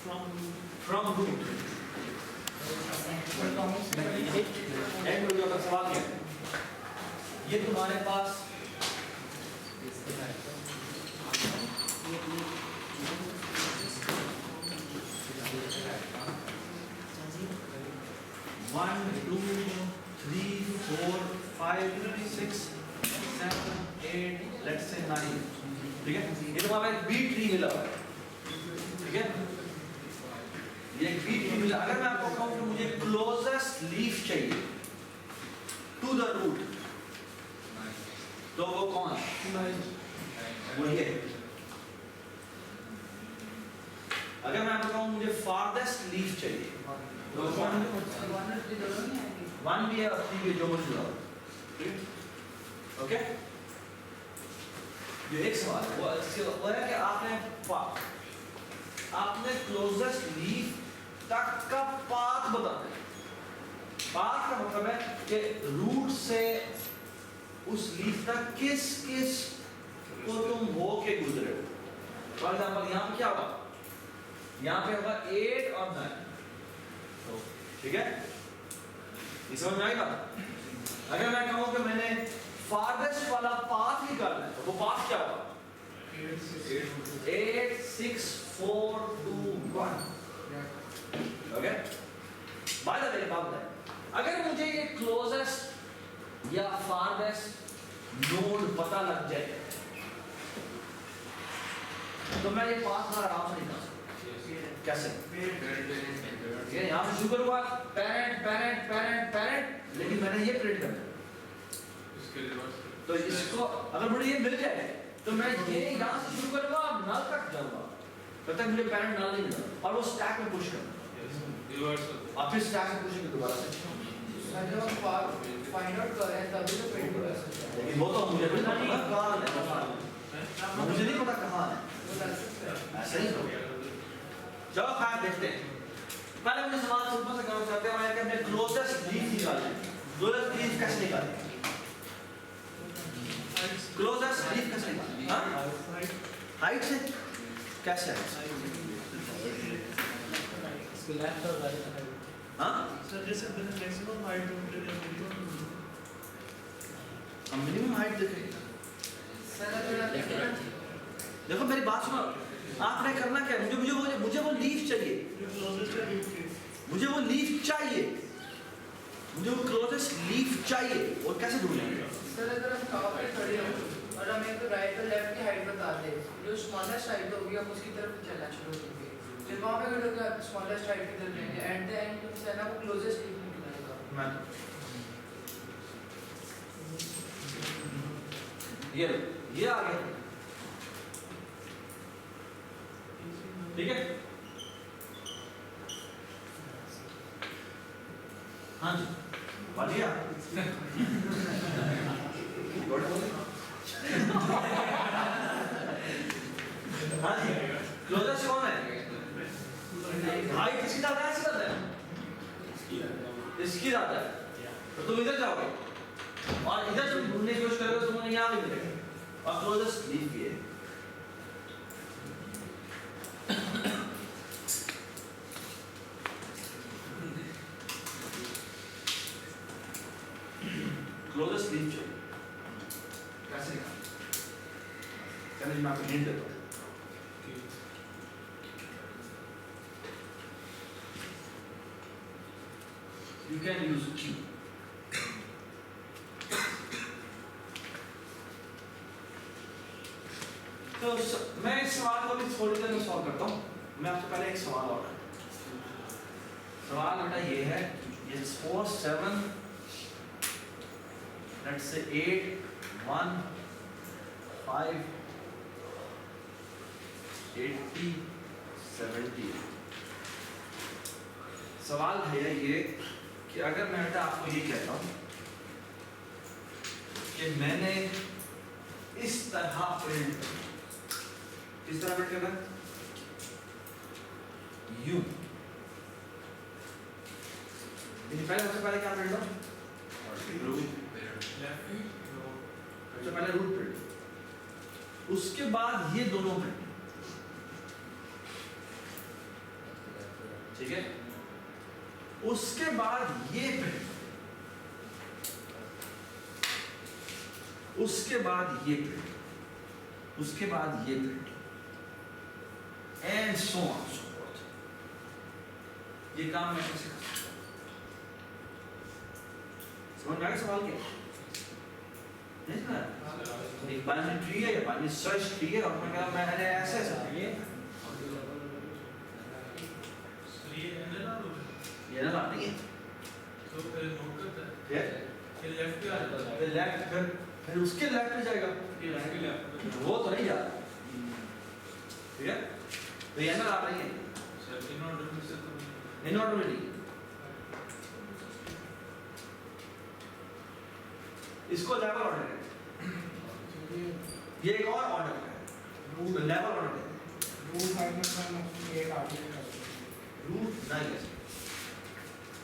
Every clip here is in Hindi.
फ्रॉम रूट एंड हो जाता सवाल क्या है? ये तुम्हारे पास one two three four five six seven eight let's say 9, ठीक है? ये तुम्हारा एक बी ट्री मिला हुआ है, ठीक है? ये एक बी ट्री मिला। अगर मैं आपको कहूं कि मुझे क्लोजेस्ट लीफ चाहिए टू द रूट, तो वो कौन है? वो ये। अगर मैं आपको कहूं मुझे फारदेस्ट लीफ चाहिए, तो वन भी है और थ्री भी, जो मुझे लगा, ओके? ये एक सवाल है, वो है कि आपने क्लोजेस्ट लीफ तक का पाथ बताना है। पाथ का मतलब है कि रूट से उस लीफ तक किस किस को तुम हो के गुजरे हो। फॉर एग्जाम्पल यहाँ पे क्या होगा? यहाँ पे होगा 8 और 9, ठीक है? ये समझ में आई बात? अगर मैं कहूँ कि मैंने फारदेस्ट वाला पाथ निकालना है, तो वो पाथ क्या होगा? 8 6 4 2 1, ओके? बाय द वे बात है, अगर मुझे ये क्लोजेस्ट या फारदेस्ट नोड पता लग जाए, तो मैं ये पाथ बड़ा आराम से निकाल सकता हूं। कैसे? ये यहाँ से शुरू करूंगा, पेरेंट पेरेंट पेरेंट पेरेंट, लेकिन मैंने ये प्रिंट करना है, तो इसको अगर मुझे ये मिल जाए तो मैं ये यहाँ से शुरू करूंगा और नल तक जाऊंगा, तब तक मुझे पेरेंट नल नहीं मिला, और वो स्टैक में पुश करना, और फिर स्टैक में पुश करके दोबारा से फाइंड आउट कर रहे हैं तभी तो प्रिंट हो सकता है। लेकिन वो तो मुझे भी नहीं पता कहाँ है, मुझे नहीं पता कहाँ है, ऐसे ही हो। चलो खैर देखते हैं। पहले मुझे सवाल सिंपल से करना चाहते हैं कि हमने क्लोजेस्ट लीफ निकाले, क्लोजेस्ट लीफ कैसे निकाले? क्लोजेस्ट लीफ कैसे निकाले? हाँ, हाइट से कैसे है? इसको लेफ्ट और राइट है। हाँ सर जैसे मैक्सिमम हाइट हम मिनिमम हाइट देखें। देखो मेरी बात सुनो, आपने करना क्या है? मुझे वो लीफ चाहिए, मुझे वो लीफ चाहिए, मुझे वो क्लोजेस्ट लीफ चाहिए, और कैसे ढूंढेंगे? सर अगर हम टॉप पे खड़े हो और हमें तो राइट और लेफ्ट की हाइट बता दे, जो स्मॉलेस्ट हाइट होगी हम उसकी तरफ चलना शुरू करेंगे, फिर वहाँ पे खड़े होकर स्मॉलेस्ट हाइट की तरफ लेंगे, एट द एंड से ना वो क्लोजेस्ट लीफ निकलेगा। ये आ गया, ठीक है? हाँ जी, बढ़िया। हाँ जी, क्लोजेस्ट कौन है? हाइट किसकी ज्यादा है? इसकी ज्यादा है, इसकी ज्यादा है, तो तुम इधर जाओगे और इधर तुम ढूंढने की कोशिश करोगे, तुम्हें यहाँ भी मिलेगा, और क्लोजेस्ट लीफ ये क्लोजेस्ट लीफ चाहिए। कैसे निकालें? चलिए मैं आपको हिंट देता हूँ। You can use Q. तो मैं इस सवाल को भी थोड़ी देर में सॉल्व करता हूँ। मैं आपसे पहले एक सवाल और सवाल बेटा ये है, ये 4 7 let's say 8 1 5 80 70। सवाल है ये कि अगर मैं बेटा आपको ये कहता हूँ कि मैंने इस तरह प्रिंट, किस तरह प्रिंट करना है? यू। सबसे पहले क्या प्रिंट हो? सबसे पहले रूट प्रिंट, उसके बाद ये दोनों प्रिंट, ठीक है, उसके बाद ये प्रिंट, उसके बाद ये प्रिंट, उसके बाद ये print, and so on so fourth. ये काम मैं कैसे कर सकता हूं? समझ में आया सवाल क्या? नहीं समझ? एक बाइनरी ट्री है या बाइनरी सर्च ट्री है, और मैंने ऐसे ऐसे ये ना नहीं है, तो फिर नोट करता है फिर लेफ्ट पे आ जाता है, लेफ्ट, फिर उसके लेफ्ट पे जाएगा, वो तो नहीं जाता, ठीक है? तो ये ना आप नहीं है, इन ऑर्डर में नहीं, इसको लेवल ऑर्डर है, ये एक और ऑर्डर है, लेवल ऑर्डर है, रूट नहीं है।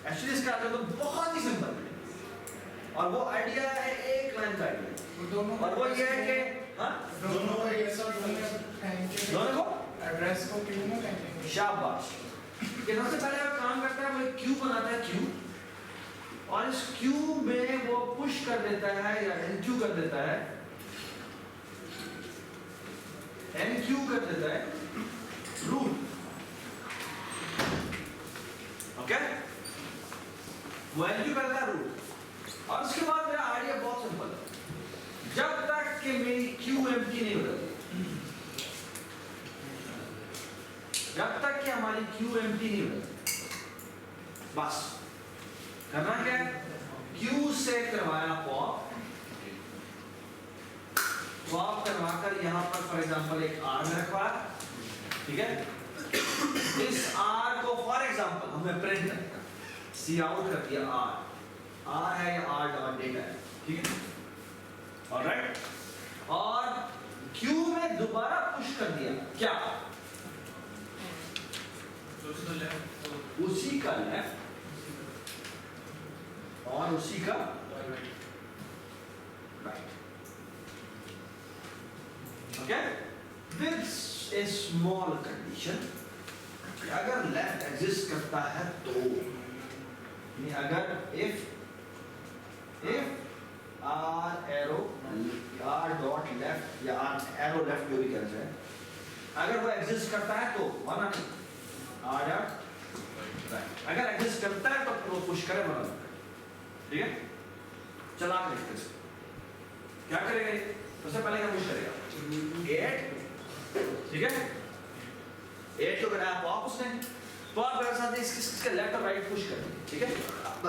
एक्चुअली इसका आंसर तो बहुत ही सिंपल है, और वो आइडिया है एक लाइन का आइडिया, और वो ये है कि हाँ दोनों को एड्रेस को क्यू में कहेंगे। शाबाश। कि सबसे पहले वो काम करता है, वो एक क्यू बनाता है, क्यू, और इस क्यू में वो पुश कर देता है या एनक्यू कर देता है, एनक्यू कर देता है रूट, ओके? वो एनक्यू करता है रूट, और उसके बाद मेरा आइडिया बहुत सिंपल है, जब तक कि मेरी क्यू एम्प्टी नहीं हो जाती, जब तक कि हमारी क्यू एम्प्टी नहीं हो जाती, बस करना क्या है, क्यू से करवाया पॉप, पॉप करवाकर यहां पर फॉर एग्जांपल एक आर में रखवाया, ठीक है? इस आर को फॉर एग्जांपल हमें प्रिंट करना, सी आउट कर दिया आर, आर है या आर डॉट डेटा है, ठीक है? ऑलराइट, और क्यू में दोबारा पुश कर दिया क्या, उसी का लेफ्ट और उसी का right, okay? With a small condition, अगर लेफ्ट एग्जिस्ट करता है तो, अगर if r arrow r dot left या आर एरो लेफ्ट जो भी कहना चाहे, अगर वो एग्जिस्ट करता है तो वरना नहीं, आर डॉट राइट, अगर एग्जिस्ट करता है तो वो पुश करे वरना, ठीक है? चला कर देखते हैं क्या करेगा। सबसे पहले क्या पुश करेगा, 8, ठीक है? 8 को बनाया पॉप उसने, पॉप के साथ इसके लेफ्ट और राइट पुश कर दिया, ठीक है?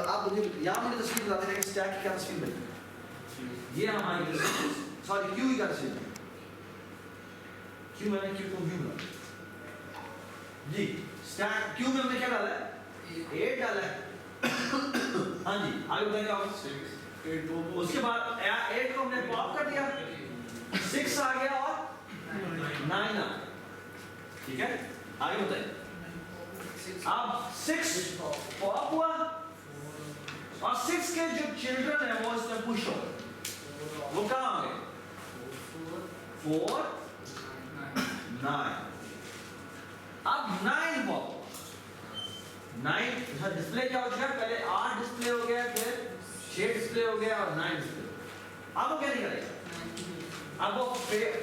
आप मुझे यहाँ मुझे तस्वीर बताते हैं कि स्टैक की क्या तस्वीर बनी, ये हमारी सॉरी क्यू ही का तस्वीर, क्यू मैंने क्यू को व्यू बना जी, स्टैक क्यू में हमने क्या डाला है, 8 डाला है हाँ जी, आगे बताएंगे आप। उसके बाद 8 को हमने पॉप कर दिया, 6 आ गया और 9 आ गया, ठीक है? आगे बताइए, अब 6 पॉप हुआ और 6 के जो चिल्ड्रन है वो इसमें पुश हो गए, वो कहाँ आ गए, 4 9, अब 9 पॉप, 9 डिस्प्ले क्या हो गया, पहले 8 डिस्प्ले हो गया, फिर 6 डिस्प्ले हो गया और 9 डिस्प्ले, अब वो क्या निकालेगा, अब वो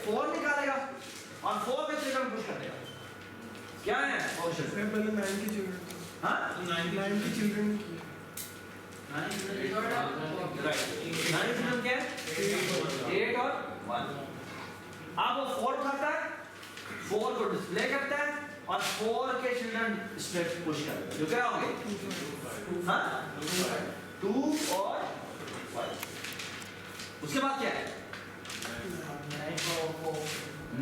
4 निकालेगा और 4 में चिल्ड्रन पुश कर देगा, क्या है ऑप्शन, पहले 9 की चिल्ड्रन, हाँ 9 की चिल्ड्रन, 9 चिल्ड्रन क्या है, 8 और 1, अब वो 4 उठाता है, 4 को डिस्प्ले करता है और 4 के चिल्ड्रन स्ट्रेट पुश करते हैं, जो क्या होंगे, हाँ 2 और 5, उसके बाद क्या है,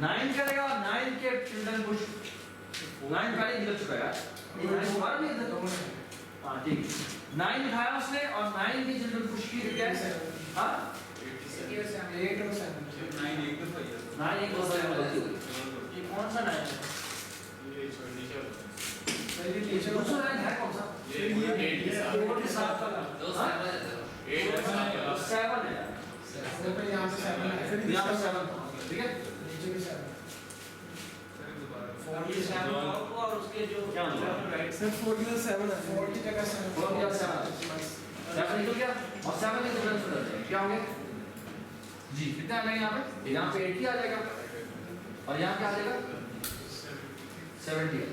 9 करेगा और 9 के चिल्ड्रन पुश, 9 पहले निकल चुका है, 9 दोबारा नहीं था, हाँ ठीक, 9 उठाया उसने और 9 की चिल्ड्रन पुश की, क्या है, हाँ 8 और 7, 9 एक और 7 गलती हुई, ये कौन सा 9 है, पहले टीचर दूसरा लाइन है कौन सा, ये 4 के साथ का, 7 है, पे यहाँ से 7 है, फिर यहाँ पर 7 ठीक है, नीचे भी 7, 4 के 7 और उसके ये जो क्या हुआ? राइट सर 4 की जगह 7 है 4 की जगह 7 4 की जगह 7 7 निकल गया और 7 के डिफरेंस हो जाते हैं क्या होंगे जी कितना आ जाएगा यहाँ पे 8 ही आ जाएगा और यहाँ क्या आ जाएगा 70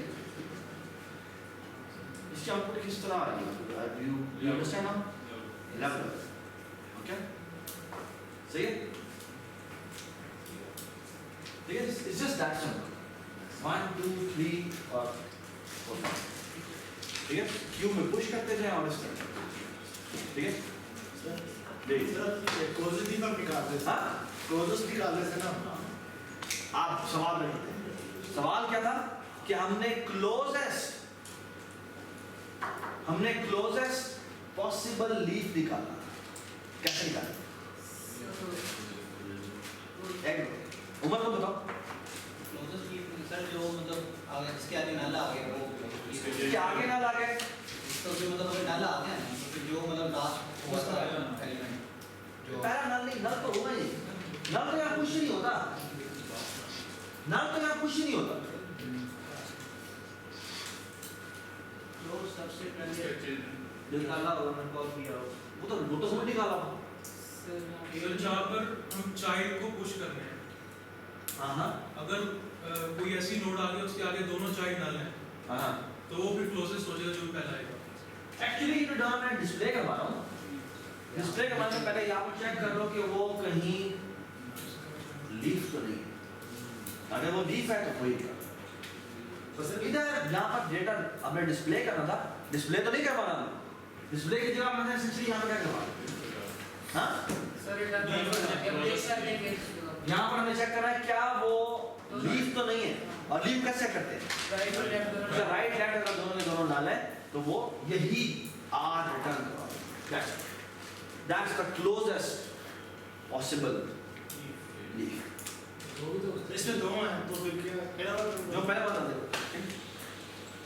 इसकी आउटपुट किस तरह आ रही है यू अंडरस्टैंड नाउ 11 ओके सही है ठीक है इट्स जस्ट दैट सिंपल 1 2 3 और 4 5 ठीक है क्यू में पुश करते जाएं और इस तरह ठीक है देखिए कोजेस भी हम निकालते हैं हाँ कोजेस निकाल लेते हैं ना आप सवाल में करते हैं सवाल क्या था कि हमने क्लोजेस्ट पॉसिबल लीफ निकाला कैसे निकाला उमर को बताओ क्लोजेस्ट लीफ सर जो मतलब आगे इसके आगे नाला आ गया वो इसके आगे ना लगे तो जो मतलब अगर नाला आ गया ना तो फिर जो मतलब लास्ट हुआ था एलिमेंट जो पहला नल नहीं नल तो होगा ही नल तो यहाँ कुछ नहीं होता नल तो यहाँ कुछ नहीं होता जो सबसे पहले निकाला होगा मैंने कॉल किया वो तो सब निकाला तो जहाँ पर हम चाइल्ड को पुश करने हैं हाँ अगर कोई ऐसी नोड आ गया उसके आगे दोनों चाइल्ड डाल हैं हाँ तो वो फिर क्लोजेस्ट हो जाएगा जो पहला आएगा एक्चुअली ये जो मैं डिस्प्ले करवा रहा हूँ डिस्प्ले करवाने से पहले यहाँ पर चेक कर लो कि वो कहीं लीफ तो नहीं है अगर वो लीफ है तो कोई नहीं बस इधर यहाँ पर डेटा हमने डिस्प्ले करना था डिस्प्ले तो नहीं करवाना था डिस्प्ले की जगह मैंने सिर्फ यहाँ पर क्या करवाना हाँ सर रिटर्न अपडेट कर देंगे यहाँ पर हमें चेक करना है क्या वो लीफ तो नहीं है और लीफ कैसे करते हैं राइट और लेफ्ट दोनों अगर राइट लेफ्ट अगर दोनों में दोनों डाले तो वो यही आर रिटर्न करवाएगा that's the closest possible leaf इसमें दो हैं तो फिर क्या जो पहले बता दे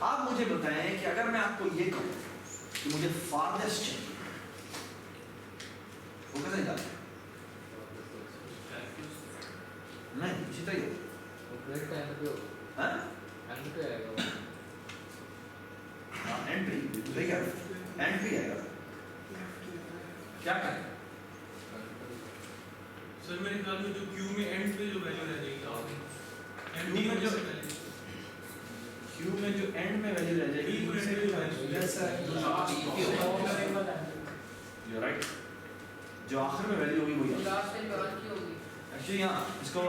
आप मुझे बताएं कि अगर मैं आपको ये कहूं कि मुझे फारदेस्ट चाहिए वो कैसे निकालते नहीं उसी तरह ही हाँ एंट्री सही क्या एंट्री आएगा क्या करें सर मेरे ख्याल में जो क्यू में एंड पे जो वैल्यू रह जाएगी एंड में जो क्यू में जो एंड में वैल्यू रह जाएगी यस सर यू राइट जो आखिर में वैल्यू होगी वही लास्ट टाइम बात की होगी एक्चुअली यहाँ इसको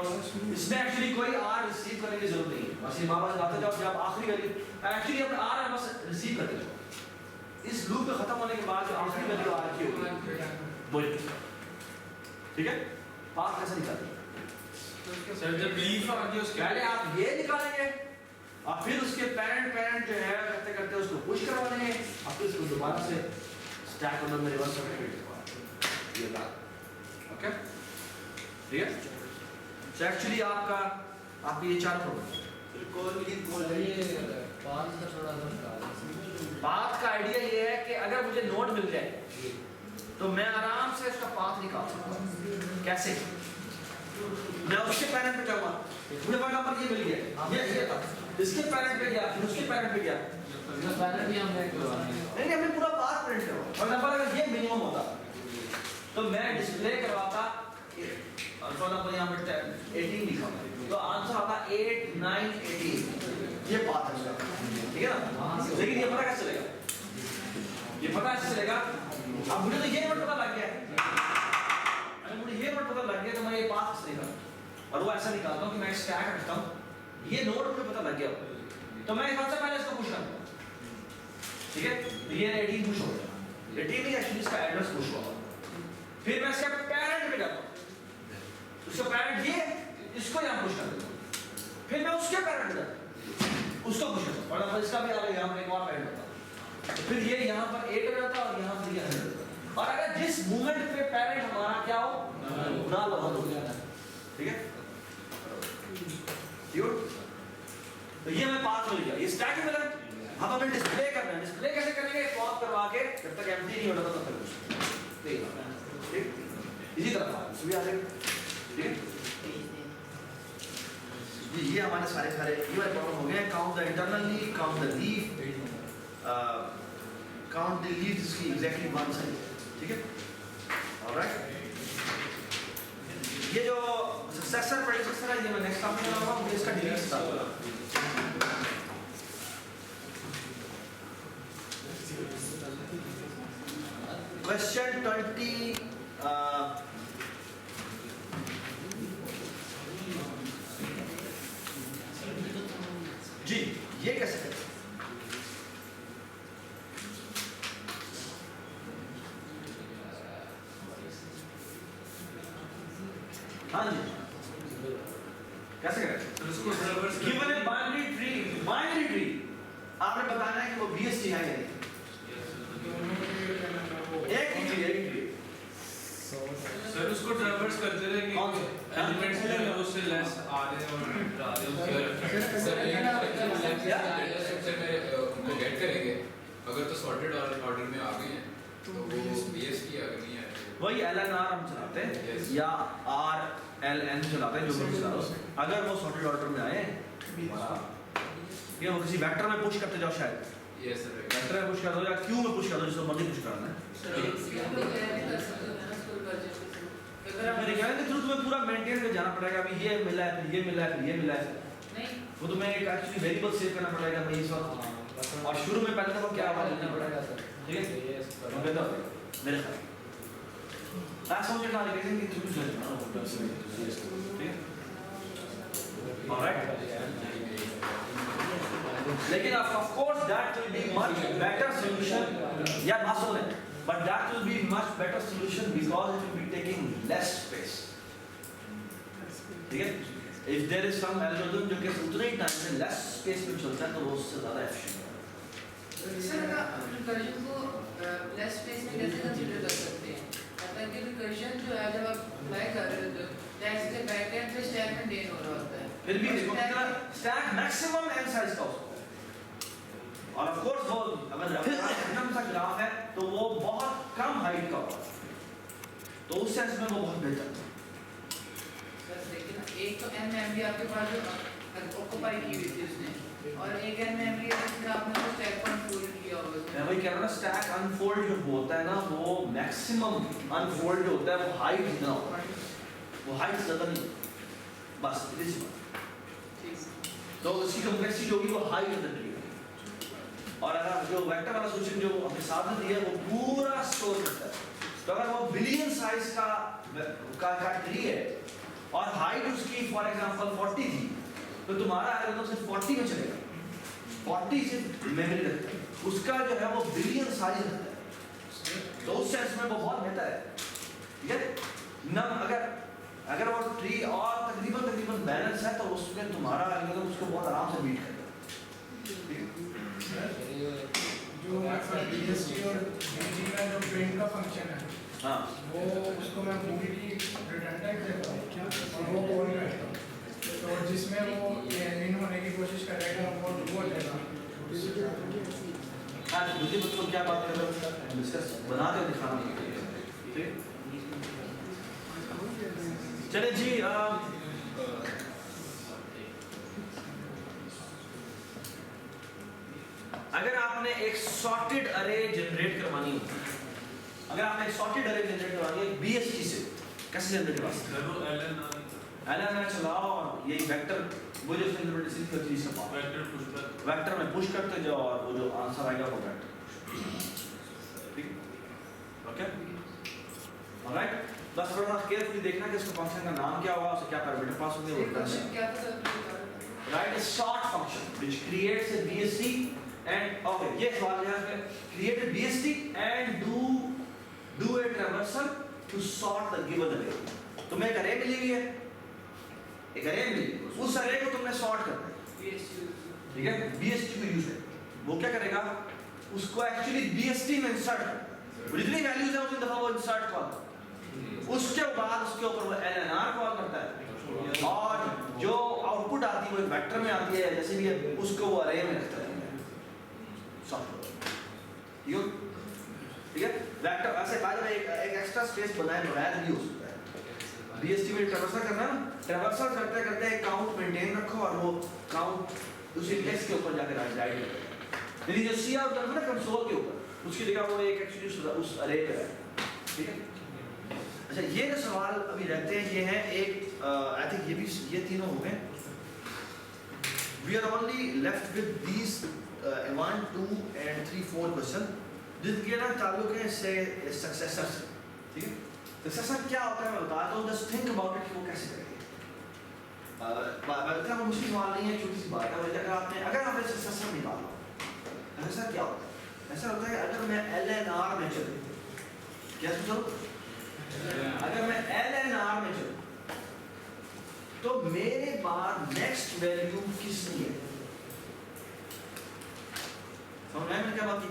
इसमें एक्चुअली कोई आर रिसीव करने की जरूरत नहीं है बस ये वापस लाते जाओ जब आखिरी वैल्यू एक्चुअली अपना आर है बस रिसीव करते जाओ इस लूप के खत्म होने के बाद जो आखिरी वैल्यू आर की होगी वही ठीक है पाथ कैसे निकालेंगे सर जब लीफ आ गया उसके पहले आप ये निकालेंगे और फिर उसके पेरेंट जो है करते करते उसको पुश करवा देंगे और फिर उसको दोबारा से स्टैक ऑर्डर में रिवर्स करके ये बात ओके ठीक है तो एक्चुअली आपका ये चार प्रॉब्लम बात का आइडिया ये है कि अगर मुझे नोड मिल जाए तो मैं आराम से इसका पाथ निकाल सकता हूँ कैसे मैं उसके पैरेंट पे जाऊंगा मुझे फॉर एग्जांपल ये मिल गया ये था इसके पैरेंट पे गया फिर उसके पैरेंट पे गया नहीं हमने पूरा पाथ प्रिंट किया फॉर एग्जांपल अगर ये मिनिमम होता तो मैं डिस्प्ले करवाता फॉर एग्जांपल यहाँ पे 18 लिखा तो आंसर आता 8 9 18 ये पाथ है ठीक है ना लेकिन ये पता कैसे चलेगा ये पता कैसे चलेगा अब मुझे तो ये नोट पता लग गया अगर मुझे ये नोट पता लग गया तो मैं ये पाथ कैसे निकालूं और वो ऐसा निकालता हूँ कि मैं स्टैक रखता हूँ ये नोट मुझे पता लग गया तो मैं सबसे पहले इसको पुश करूंगा ठीक है तो ये 18 पुश हो गया 18 नहीं एक्चुअली इसका एड्रेस पुश होगा फिर मैं इसका पैरेंट पे जाता हूँ उसका पैरेंट ये इसको यहाँ पुश कर देता हूँ फिर मैं उसके पैरेंट पे जाता हूँ उसको पुश करता हूँ और इसका भी आगे यहाँ पर एक और पैरेंट होता है तो फिर ये यहाँ पर 8 हो जाता है और यहाँ पर ये 100 होता है और अगर जिस मूवमेंट पे पैरेंट हमारा क्या हो ना हो गया ठीक है तो ये हमें पाथ मिल गया ये स्टैक मिला अब हमें डिस्प्ले करना है डिस्प्ले कैसे करेंगे पॉप करवा के जब तक एम्प्टी नहीं होता तब तक ठीक इसी तरह भी आ जाएगा ठीक है तो ये हमारे सारे ये वाले प्रॉब्लम हो गए। Count the internal leaf, count the leaf, count the leaf इसकी एग्जैक्टली वन साइड, ठीक है। ऑलराइट, ये जो सक्सेसर प्रेडिसेसर है ये मैं नेक्स्ट टॉपिक में लाऊंगा, मुझे इसका डिलीट स्टार्ट होगा। क्वेश्चन 20 जी, ये कैसे करें? हाँ जी, कैसे करें? उसको reverse given a binary tree आपने बताना है कि वो BST है या नहीं। एक ही ट्री सर उसको ट्रैवर्स करते रहेंगे कौन से? एलिमेंट्स लेवल उससे लेस आ रहे हैं और आ रहे हैं सर एक स्ट्रक्चर में उनको गेट करेंगे, अगर तो सॉर्टेड ऑर्डर में आ गए हैं तो वो BST अगर नहीं है वही LNR हम चलाते हैं Yes. या RLN चलाते हैं, जो भी चला लो। अगर वो सॉर्टेड ऑर्डर में आए या वो किसी वेक्टर में पुश करते जाओ, शायद यस सर वेक्टर में पुश कर दो या क्यू में पुश कर दो, जिसको मर्जी पुश करना है। मेरे कहने के थ्रू तुम्हें पूरा मेंटेन कर जाना पड़ेगा, अभी ये मिला है, फिर ये मिला है, फिर ये मिला है, नहीं वो तुम्हें एक एक्चुअली वेरिएबल सेव करना पड़ेगा भाई इस वक्त, और शुरू में पहले तो वो क्या आवाज देना पड़ेगा, ठीक है। तो बेहतर मेरे ख्याल लास्ट सब्जेक्ट आ गया कि चूज करना, ठीक है। ऑलराइट, लेकिन of course that will be much better solution, या मसल है, but that will be much better solution because it will be taking less space, ठीक है। if there is some algorithm जो कि उतने ही टाइम में less space में चलता है तो वो उससे ज़्यादा efficient है। सर रिकर्जन को लेस स्पेस में कैसे कंसीडर कर सकते हैं? मतलब कि रिकर्जन जो है जब आप अप्लाई कर रहे हो तो जैसे बैक एंड पे स्टैक मेंटेन हो रहा होता है, फिर भी देखो कितना stack maximum n size का उसको, और ऑफ कोर्स वो अगर रैंडम सा ग्राफ है तो वो बहुत कम हाइट का होगा, तो उस सेंस में वो बहुत बेहतर है। सर लेकिन एक तो n मेमोरी आपके पास जो ऑक्यूपाई की हुई थी उसने, और एक n मेमोरी है जिसमें आपने वो स्टैक पर अनफोल्ड किया होगा। मैं वही कह रहा हूँ ना, स्टैक अनफोल्ड जो होता है ना, वो मैक्सिमम अनफोल्ड जो होता है वो हाइट ना हो, वो हाइट ज़्यादा नहीं, बस इसी बात। तो उसकी कम्प्लेक्सिटी होगी वो हाइट ज़्यादा नहीं, और अगर जो वेक्टर वाला सोल्यूशन जो अपने साथ में दिया है वो पूरा स्टोर करता है, तो अगर वो बिलियन साइज का ट्री है और हाइट उसकी फॉर एग्जांपल 40 थी, तो तुम्हारा एल्गोरिथम सिर्फ 40 में चलेगा, 40 सिर्फ मेमोरी रखता है, उसका जो है वो बिलियन साइज रखता है, तो उस सेंस में वो बहुत बेहतर है, ठीक है ना। अगर वो ट्री और तकरीबन बैलेंस है तो उसमें तुम्हारा एल्गोरिथम उसको बहुत आराम से बीट करेगा। जो BST और BG का जो प्रिंट का फंक्शन है, हाँ, वो उसको मैं पूरी रिटर्न टाइप देता हूँ और वो कॉल करता हूँ, तो जिसमें वो इन होने की कोशिश करेगा वो देगा। हाँ, दूसरी बच्चों क्या बात कर रहे हो, डिस्कस बना के दिखाना, ठीक। चले जी, अगर आपने एक सॉर्टेड अरे जनरेट करवानी हो, अगर आपने एक सॉर्टेड अरे जनरेट करवानी है BST से, कैसे जनरेट करवा सकते करो LNR चलाओ और ये वेक्टर वो जो सिंपलिसिटी की चीज से पाओ, वेक्टर में पुश करते जाओ और वो जो आंसर आएगा वो वेक्टर, ठीक, ओके। ऑलराइट, बस थोड़ा सा केयरफुली देखना कि इसका फंक्शन का नाम क्या होगा, उससे क्या पैरामीटर पास होंगे, वो क्वेश्चन क्या था sir? Right a sort function which creates a BST and okay ये सवाल यहाँ पे create a BST and do a traversal to sort the given array। तुम्हें एक array मिली हुई है, एक array मिली, उस array को तुमने sort करना है, ठीक है, BST को यूज है, वो क्या करेगा, उसको एक्चुअली BST में इंसर्ट करता है, जितनी वैल्यूज है उतनी दफा वो इंसर्ट करता है, उसके बाद उसके ऊपर वो LNR कॉल करता है, और जो आउटपुट आती है वो एक वेक्टर में आती है, जैसे भी है उसको वो अरे में रखता है, ठीक है। वेक्टर ऐसे बाद में एक एक्स्ट्रा स्पेस बनाए बगैर भी हो सकता है, बीएसटी में ट्रैवर्सल करना है ना, ट्रैवर्सल करते करते एक काउंट मेंटेन रखो और वो काउंट उस इंडेक्स के ऊपर जाकर राइट करेगा। यानी जो सी आउट करना है ना कंसोल के ऊपर, उसकी जगह वो एक एक्चुअली उस अरे पे है, ठीक है। अच्छा ये जो सवाल अभी रहते हैं ये हैं एक आई थिंक ये भी ये तीनों हो गए। We are only left with these 1 2 and 3 4 question जिनके ना ताल्लुक है इससे सक्सेसर से, ठीक है। सक्सेसर क्या होता है मैं बताता हूँ, जस्ट थिंक अबाउट इट कि वो कैसे करेंगे। इतना मुश्किल सवाल नहीं है, छोटी सी बात है। अगर आपने सक्सेसर निकाला, सक्सेसर क्या होता है? ऐसा होता है अगर मैं LNR में चलूँ, क्या चलूँ? अगर मैं LNR में चलूँ तो मेरे बाद नेक्स्ट वैल्यू किसकी है? समझ में क्या बात की?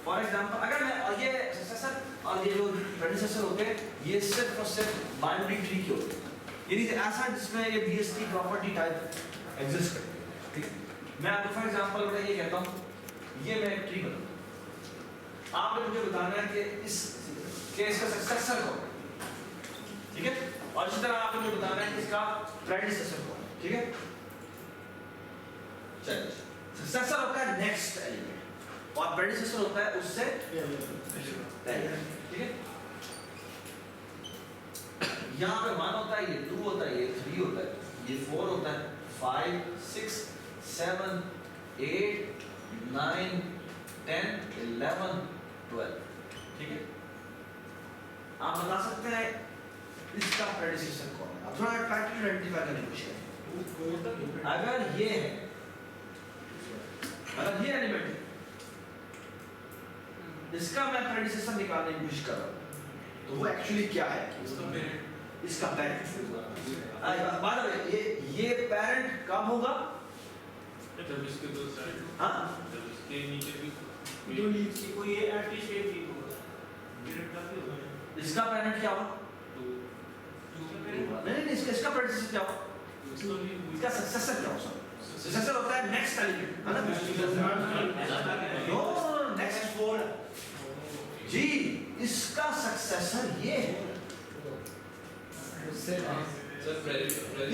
फॉर एग्जांपल अगर मैं और ये सक्सेसर और ये जो प्रेडिसेसर होते हैं ये सिर्फ और सिर्फ बाइनरी ट्री के होते हैं, यानी ऐसा जिसमें ये BST प्रॉपर्टी टाइप एग्जिस्ट करती है, ठीक है। मैं आपको फॉर एग्जांपल मैं ये कहता हूँ ये मैं एक ट्री बनाऊँ, आपने मुझे बताना है कि इसका सक्सेसर कौन है, ठीक है। और इसी तरह आपने मुझे बताना है कि इसका प्रेडिसेसर कौन है, ठीक है। चलिए सक्सेसर होता है नेक्स्ट एलिमेंट और प्रेडिसेसर होता है उससे पहले, ठीक है। यहाँ पे 1 होता है, ये 2 होता है, ये 3 होता है, ये 4 होता है, 5 6 7 8 9 10 11 12, ठीक है। आप बता सकते हैं इसका प्रेडिसेसर कौन है? अब थोड़ा पैटर्न आइडेंटिफाई करने की कोशिश करें। अगर ये है, अगर ये एलिमेंट है, इसका मैं प्रेडिसेसर निकालने की कोशिश कर रहा हूँ, तो वो एक्चुअली क्या है? इसका पेरेंट। बात है ये पेरेंट कब होगा? जब इसके दो साइड, हाँ जब इसके नीचे भी जो लीव्स की कोई ये एप्टी शेप लीफ होगा, पेरेंट काफी होगा। इसका पेरेंट क्या होगा? नहीं इसका प्रेडिसेसर क्या होगा? इसका सक्सेसर क्या होगा? सक्सेसर होता है नेक्स्ट एलिमेंट, है ना? नो नेक्स्ट 4 जी, इसका सक्सेसर ये है।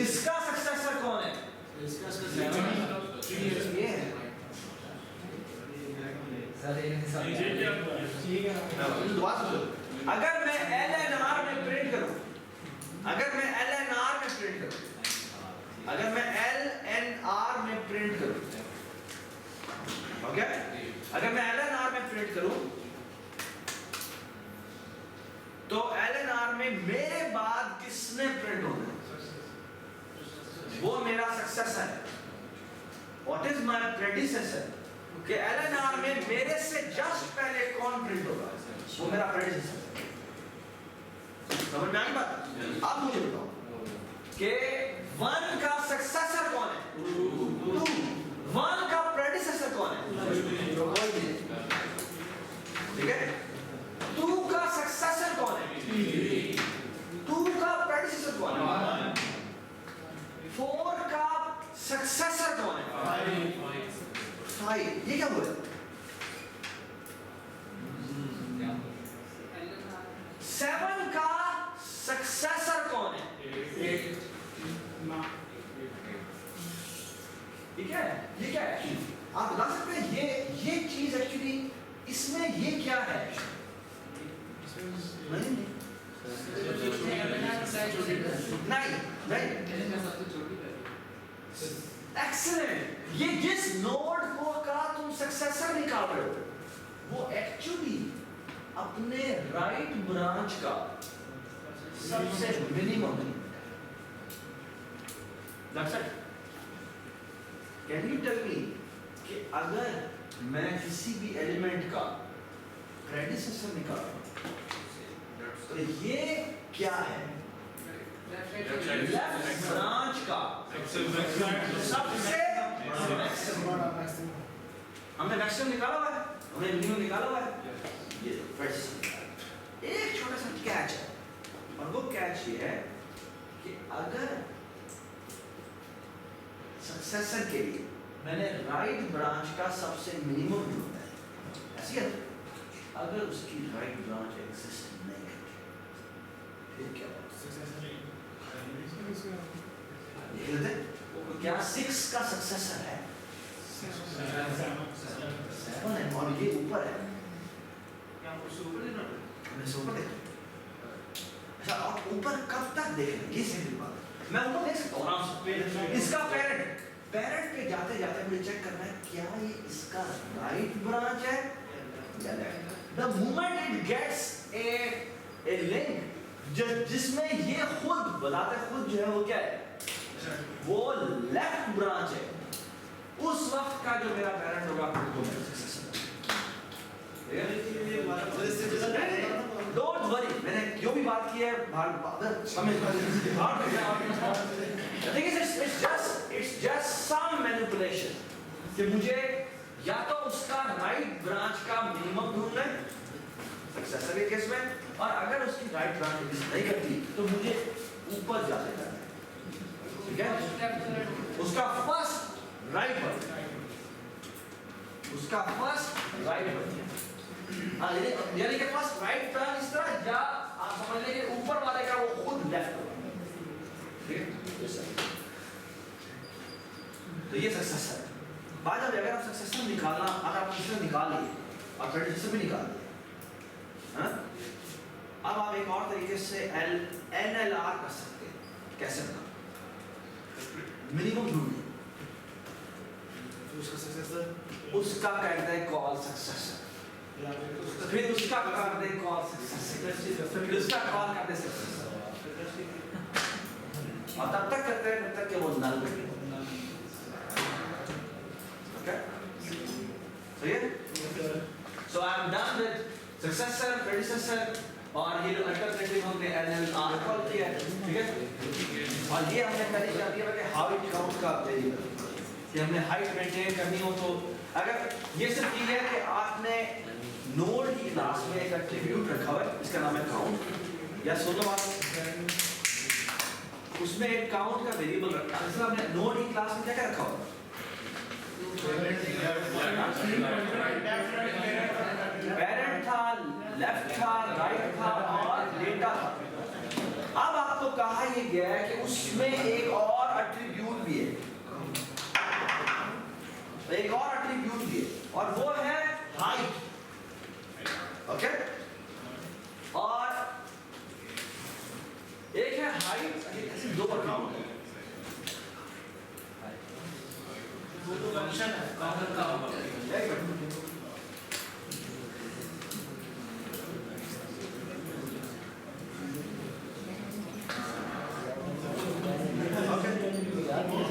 इसका सक्सेसर कौन है? ये है। अगर मैं LNR में प्रिंट करूं, अगर मैं LNR में प्रिंट करूं, अगर मैं LNR में प्रिंट करूं, ओके, अगर मैं LNR में प्रिंट करूं तो LNR में मेरे बाद किसने प्रिंट होना है? वो मेरा सक्सेसर है। What is my predecessor? कि LNR में मेरे से जस्ट पहले कौन प्रिंट होगा? वो मेरा प्रेडिसेसर। समझ में आई बात? अब मुझे बताओ कि 1 का सक्सेसर कौन है? 2 1 का प्रेडिसेसर कौन है? ठीक है। 2 का सक्सेसर कौन है? 2 का प्रेडिसेसर कौन है? 4 का सक्सेसर कौन है? 5। ये क्या बोला? 7 का सक्सेसर कौन है? 8 ठीक है। ये क्या है? आप बता सकते हैं ये चीज एक्चुअली इसमें ये क्या है? नहीं एक्सीलेंट। ये जिस नोड को का तुम सक्सेसर निकाल रहे हो वो एक्चुअली अपने राइट ब्रांच का सबसे मिनिमम है। That's it. Can you tell me कि अगर मैं किसी भी एलिमेंट का प्रेडिसेसर निकालूं तो ये क्या है? लेफ्ट ब्रांच का सबसे हमने मैक्सिमम निकाला हुआ है, हमने मिनिमम निकाला हुआ है। ये प्रेडिसेसर एक छोटा सा कैच है और वो कैच ये है कि अगर सक्सेसर के लिए मैंने राइट ब्रांच का सबसे मिनिमम ढूंढना है, ऐसी है अगर उसकी राइट ब्रांच एग्जिस्ट नहीं करती ये क्या लिख लेते हैं? क्या 6 का सक्सेसर है 7 है और ये ऊपर है मैं ऊपर देख अच्छा आप ऊपर कब तक देखेंगे ये सिंपल बात मैं ऊपर देख सकता हूँ आराम से इसका पेरेंट पे जाते जाते मुझे चेक करना है क्या ये इसका राइट ब्रांच है या left the moment it gets a link जिसमें ये खुद बताते खुद जो है वो क्या है वो लेफ्ट ब्रांच है उस वक्त का जो मेरा पेरेंट होगा वो मेरा सक्सेसर डोंट वरी मैंने जो भी बात की है समझ इट्स जस्ट सम मैनिपुलेशन कि मुझे या तो उसका राइट ब्रांच का मिनिमम ढूंढना है सक्सेसर के केस में और अगर उसकी राइट ब्रांच एग्जिस्ट नहीं करती तो मुझे ऊपर जाने का है ठीक है उसका फर्स्ट राइट बन उसका फर्स्ट राइट बन यानी कि फर्स्ट राइट टर्न इस तरह या आप समझ लें कि ऊपर वाले का वो खुद लेफ्ट होगा ठीक है तो ये सक्सेसर है बाद में अगर आप सक्सेसर निकालना अगर आप दूसरा निकाल लिए और प्रेडिसेसर भी निकाल लिए हाँ अब आप एक और तरीके से NLR कर सकते हैं कैसे बना मिनिमम ढूंढिए उसका सक्सेसर उसका कहते हैं कॉल सक्सेसर फिर उसका करते हैं कॉल सक्सेसर फिर उसका कॉल करते हैं सक्सेसर और तब तक करते हैं जब तक कि वो नल बने ओके सो ये so I am done with successor predecessor और ये जो अल्टरनेटिव हमने NLR कॉल किया है ठीक है और ये हमने पहले क्या किया कि हाइट काउंट का वेरिएबल कि हमने हाइट मेंटेन करनी हो तो अगर ये सिर्फ ये है कि आपने नोड की क्लास में एक एट्रीब्यूट रखा हुआ है इसका नाम है काउंट या सुनो आप उसमें एक काउंट का वेरिएबल रखा है इसलिए हमने नोड की क्लास में क्या क्या रखा हुआ पेरेंट था लेफ्ट था राइट था और डेटा था अब आपको कहा ये गया है कि उसमें एक और एट्रीब्यूट भी है एक और एट्रीब्यूट भी है और वो है हाइट ओके और एक है हाइट ऐसे दो एट्रीब्यूट है वो तो फंक्शन है काउंटर का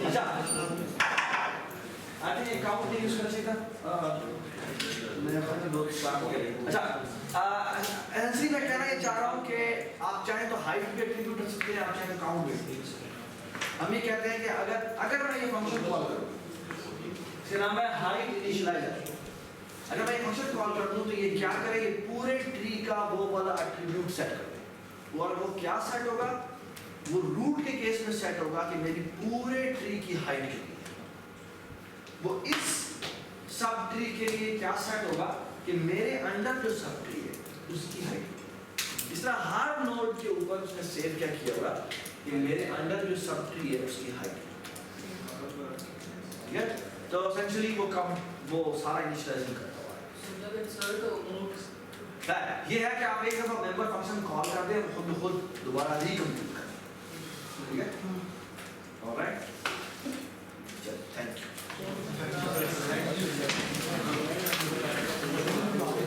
अच्छा आई थिंक अकाउंट नहीं यूज कर सकता मेरे पास तो बहुत स्टार्ट हो गया अच्छा एनसी मैं कहना ये चाह रहा हूँ कि आप चाहें तो हाइट भी एट्रीब्यूट रख सकते हैं आप चाहें तो काउंट भी हम ये कहते हैं कि अगर मैं ये फंक्शन कॉल करूँ इसका नाम है हाइट इनिशियलाइजर अगर मैं ये फंक्शन कॉल कर दूँ तो ये क्या करे ये पूरे ट्री का वो वाला एट्रीब्यूट सेट कर दे और वो क्या सेट होगा वो रूट के केस में सेट होगा कि मेरी पूरे ट्री की हाइट कितनी है वो इस सब ट्री के लिए क्या सेट होगा कि मेरे अंदर जो सब ट्री है उसकी हाइट इस तरह हर नोड के ऊपर उसने सेव क्या किया होगा कि मेरे अंदर जो सब ट्री है उसकी हाइट ठीक है तो एसेंशियली वो सारा इनिशियलाइजेशन करता हुआ है ये है कि आप एक दफा मेंबर फंक्शन कॉल कर दें खुद दोबारा रिकम्प्यूट करें ठीक है ऑलराइट